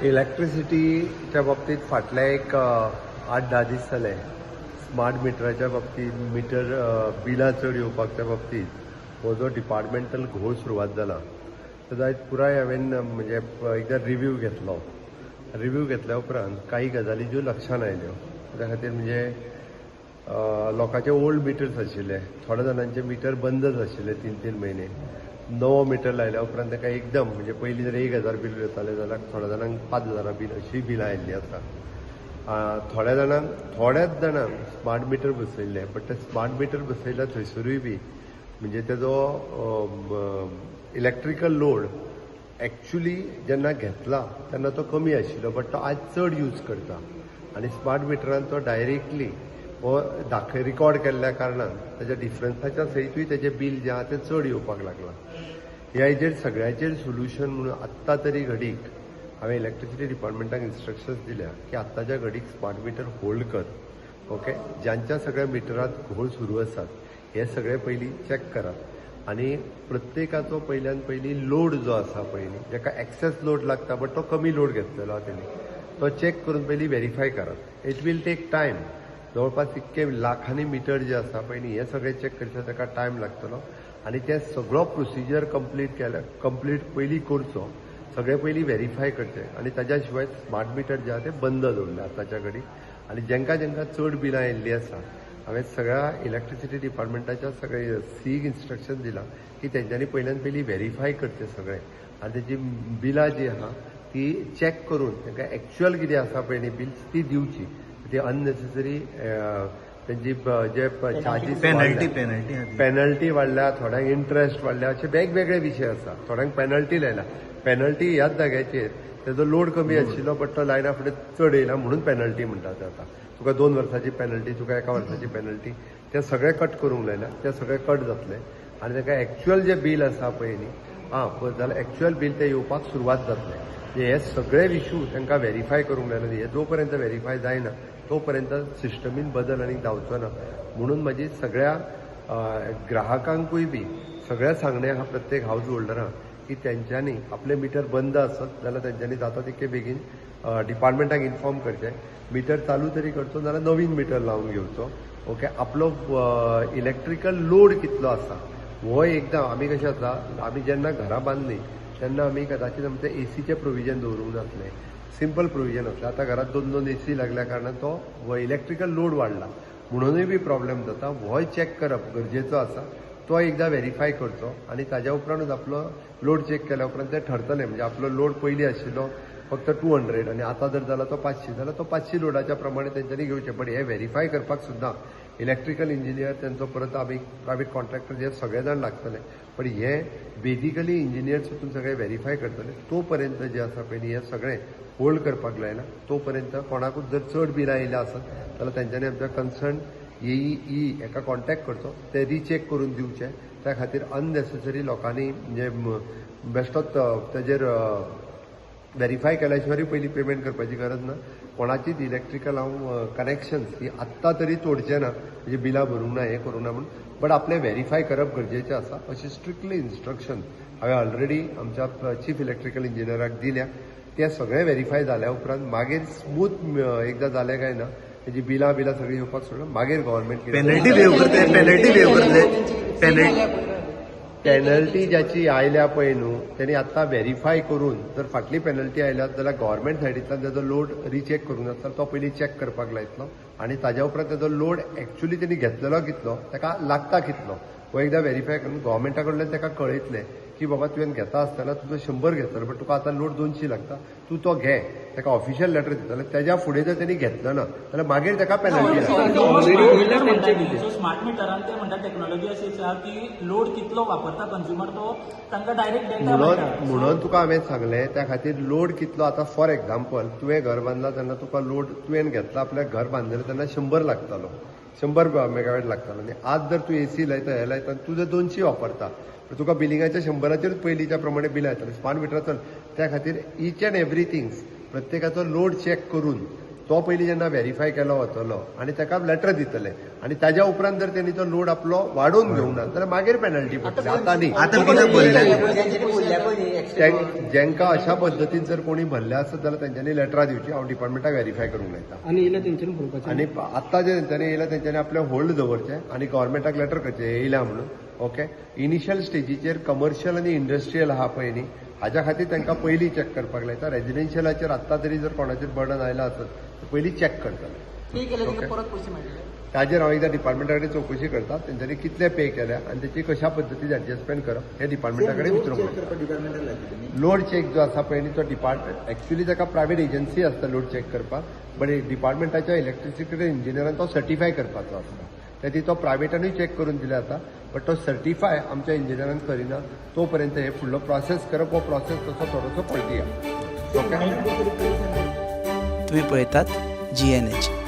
इलेक्ट्रिसिटीच्या बाबतीत फाटल्या एक 8-10 दीस जाले स्मार्ट मिटराच्या बाबतीत मिटर बिलां चड येवपाच्या बाबतीत हो जो डिपार्टमेंटल घोळ सुरवात जाला ताजो आयज पुराय हांवें म्हणजे एकदां रिव्ह्यू घेतलो. रिव्ह्यू घेतल्या उपरांत काही गजाली ज्यो लक्षांत आयल्यो त्या खातीर म्हणजे लोकांचे ओल्ड मिटर्स आशिल्ले, थोड्या जाणांचे मिटर बंदच आशिल्ले 3-3 म्हयने. नवो मिटर लायल्या उपरांत ताका एकदम म्हणजे पयलीं जर 1000 बील येतालें जाल्यार थोड्या जाणांक 5000 बील अशीं बिलां आयिल्लीं आसा. थोड्याच जाणांक स्मार्ट मिटर बसयल्ले, बट ते स्मार्ट मिटर बसयल्या थंयसरूय बी म्हणजे तेजो इलेक्ट्रिकल लोड एक्चुली जेन्ना घेतला तेन्ना तो कमी आशिल्लो, बट तो आज चड यूज करता आनी स्मार्ट मिटरान तो डायरेक्टली हो रिकॉर्ड केल्ल्या कारणान ताच्या डिफरन्साच्या सयतूय तेजें बील जें आहा तें चड येवपाक लागलां. ह्या हेजेर सगळ्याचेर सोल्युशन म्हणून आत्तां तरी घडीक हांवें इलेक्ट्रिसिटी डिपार्टमेंटाक इन्स्ट्रक्शन्स दिल्या की आत्ताच्या घडीक स्मार्ट मिटर होल्ड कर. ओके, ज्यांच्या सगळ्या मिटरांत घोळ सुरू आसात हे सगळे पयलीं चॅक करात आनी प्रत्येकाचो पयल्यान पयलीं लोड जो आसा पयलीं जाका एक्सेस लोड लागता बट तो कमी लोड घेतलेलो आहा तेणी तो चॅक करून पयलीं व्हेरीफाय करात. It will take time. जवळपास इतके लाखांनी मिटर जे आसा पयलीं हे सगळे चॅक करचे ताका टायम लागतलो आनी ते सगळो प्रोसिजर कंप्लीट पयलीं करचो, सगळे पयलीं व्हेरीफाय करचे आनी ताज्या शिवाय स्मार्ट मिटर जे आहा ते बंद दवरले आतांच्या घडीक. आनी जेंका चड बिलां येयल्लीं आसा हांवें सगळ्या इलेक्ट्रिसिटी डिपार्टमेंटाच्या सगळे सीक इन्स्ट्रक्शन दिलां की तेंच्यांनी पयल्यान पयलीं व्हेरीफाय करचे सगळे आनी तेजी बिलां जी आहा ती चॅक करून तांकां एक्चुअल कितें आसा पळय न्ही बिल्स ती दिवची. ती अननेसेसरी त्यांची जे चार्जीस पेनल्टी वाडल्या, थोड्यांक इंटरेस्ट वाडल्या, असे वेगवेगळे विशय आसा. थोड्यांक पेनल्टी लायला. पेनल्टी ह्याच जाग्याचेर तेजो लोड कमी आशिल्लो बट तो लायना फुडें चड येयला म्हणून पेनल्टी म्हणटा ते आतां. तुका 2 वर्सांची पेनल्टी, तुका 1 वर्साची पेनल्टी, ते सगळे कट करूंक लायला. ते सगळे कट जातले आनी ताका एक्चुअल जे बील आसा पळय न्ही जाल्यार एक्चुअल बील ते येवपाक सुरवात जातले. हे सगळे इश्यू तांकां व्हेरीफाय करूंक लायला. हे जो पर्यंत व्हेरीफाय जायना तो पर्यंत सिस्टमीन बदल आनी जावचो ना म्हणून म्हाजी सगळ्या ग्राहकांकूय बी सगळ्या सांगणें आहा प्रत्येक हाऊस होल्डरांक की तेंच्यांनी आपले मिटर बंद आसत जाल्यार तेंच्यांनी जाता तितके बेगीन डिपार्टमेंटाक इन्फॉर्म करचें. मिटर चालू तरी करचो जाल्यार नवीन मिटर लावन घेवचो. ओके, आपलो इलेक्ट्रिकल लोड कितलो आसा हो एकदां आमी कशें आसा, आमी जेन्ना घरां बांदलीं तेन्ना आमी कदाचित आमचें एसीचें प्रोविजन दवरूंक जातलें, सिंपल प्रोविजन आसलें. आतां घरांत 2-2 एसी लागल्या कारणान तो इलेक्ट्रिकल लोड वाडला म्हणूनय बी प्रॉब्लेम जाता. होय चॅक करप गरजेचो आसा. तो एकदां व्हेरीफाय करचो आनी ताज्या उपरांतूच आपलो लोड चॅक केल्या उपरांत तें ठरतलें. म्हणजे आपलो लोड पयलीं आशिल्लो फक्त 200 आनी आतां जर जाला तो 500 जाल्यार तो 500 लोडाच्या प्रमाणे तेंच्यांनी घेवचें. बट हे व्हेरीफाय करपाक सुद्दां इलेक्ट्रिकल इंजिनियर तेंचो परत आमी प्रायवेट कॉन्ट्रॅक्टर हे सगळे जाण लागतले. पण हे बेजिकली इंजिनियर्स वचून सगळे व्हेरीफाय करतले. तो पर्यंत जे आसा पळय हे सगळे होल्ड करपाक लायला. तो पर्यंत कोणाकूच जर चड बिलां येयल्या आसत जाल्यार तेंच्यांनी आमच्या कन्सर्न EE हेका कॉन्टॅक्ट करचो, ते रिचेक करून दिवचे. त्या खातीर अननेसेसरी लोकांनी म्हणजे बेश्टोच तेजेर व्हेरीफाय केल्या शिवाय पयलीं पेमेंट करपाची गरज ना. कोणाचीच इलेक्ट्रिकल कनेक्शन्स ही आत्तां तरी तोडचे ना, म्हणजे बिलां भरूंक ना, हें करूं ना म्हणून. बट आपलें व्हेरीफाय करप गरजेचें आसा अशी स्ट्रिक्टली इन्स्ट्रक्शन हांवें ऑलरेडी आमच्या चीफ इलेक्ट्रिकल इंजिनियराक दिल्या. ते सगळे व्हेरीफाय जाल्या उपरांत मागीर स्मूथ एकदां जालें काय ना तेजी बिलां सगळीं येवपाक सोडून मागीर गव्हर्नमेंट पेनल्टी ज्याची आयल्या पळय न्हू त्यांनी आत्तां व्हेरीफाय करून जर फाटली पेनल्टी आयल्या जाल्यार गव्हर्नमेंट सायडींतल्यान तेजो लोड रिचेक करूंक नासता. तो पयलीं चॅक करपाक लायतलो आनी ताज्या उपरांत तेजो लोड एक्चुअली तेणी घेतलेलो कितलो, ताका लागता कितलो हो एकदां व्हेरीफाय करून गव्हर्नमेंटा कडल्यान ताका कळयतलें की बाबा तुवें घेता आसतना तुजो 100 घेतलो बट तुका आतां लोड 200 लागता, तूं तो घे. ताका ऑफिशियल लेटर दितले. तेज्या फुडें जर तेणी घेतलो ना जाल्यार मागीर ताका पेनल्टी स्मार्ट मिटरान ते म्हणटा टेक्नॉलॉजी अशी आसा की लोड कितलो वापरता कंज्युमर तो तांकां डायरेक्ट डेटा म्हणून तुका हांवें सांगलें. त्या खातीर लोड कितलो आतां फॉर एक्झाम्पल तुवें घर बांदलां तेन्ना तुका लोड तुवें घेतला आपल्या घर बांदलें तेन्ना 100 लागतालो, 100 मेगावॅट लागतालो. आनी आज जर तूं एसी लायता हे लायता तूं जर 200 वापरता तुका बिलिंगाच्या 100चेरूच पयलींच्या प्रमाणे बिलां येतलें. स्मार्ट मिटराचो त्या खातीर ईच अँड एवरीथिंग प्रत्येकाचो लोड चॅक करून तो पयलीं जेन्ना व्हेरीफाय केलो वतलो आनी ताका लेटर दितले आनी ताज्या उपरांत जर तेणी तो लोड आपलो वाडोवन घेवंक ना जाल्यार मागीर पेनल्टी पडटली, आतां न्ही. जेंका अशा पद्दतीन जर कोणी भरले आसत जाल्यार तेंच्यांनी लेटरां दिवची, हांव डिपार्टमेंटाक व्हेरीफाय करूंक लायता. आनी येयल्या तेंच्यांनी पळोवपाचें. आनी आत्तां जे तेंच्यांनी येयला तेंच्यांनी आपले होल्ड दवरचे आनी गव्हर्मेंटाक लेटर करचें येयल्या म्हणून. ओके, इनिशियल स्टेजीचेर कमर्शियल आनी इंडस्ट्रियल आहा पळय न्ही, हाज्या खातीर तांकां पयलीं चॅक करपाक लायता. रेजिडेन्शियलाचेर आत्तां तरी जर कोणाचेर बर्डन आयला आसत तर पयलीं चॅक करतले. ओके, ताजेर हांव एकदां डिपार्टमेंटा कडेन चवकशी करता, तेंच्यांनी कितले पे केल्या आनी तेची कशा पद्दतीन एडजस्टमेंट करप हें डिपार्टमेंटा कडेन विचारूंक. लोड चेक जो आसा पळय न्ही तो डिपार्टमेंट एक्चुअली ताका प्रायवेट एजन्सी आसता लोड चेक करपाक, बट डिपार्टमेंटाच्या इलेक्ट्रिसिटी इंजिनियरान तो सर्टिफाय करपाचो आसता. त्याची तो प्रायवेटानूय चेक करून दिले जाता, बट तो सर्टिफाय आमच्या इंजिनियरान करिना. तो पर्यंत हे फुडलो प्रोसेस करप, हो प्रोसेस तसो थोडोसो पळटी. ओके, तुम्ही पळयतात GNH.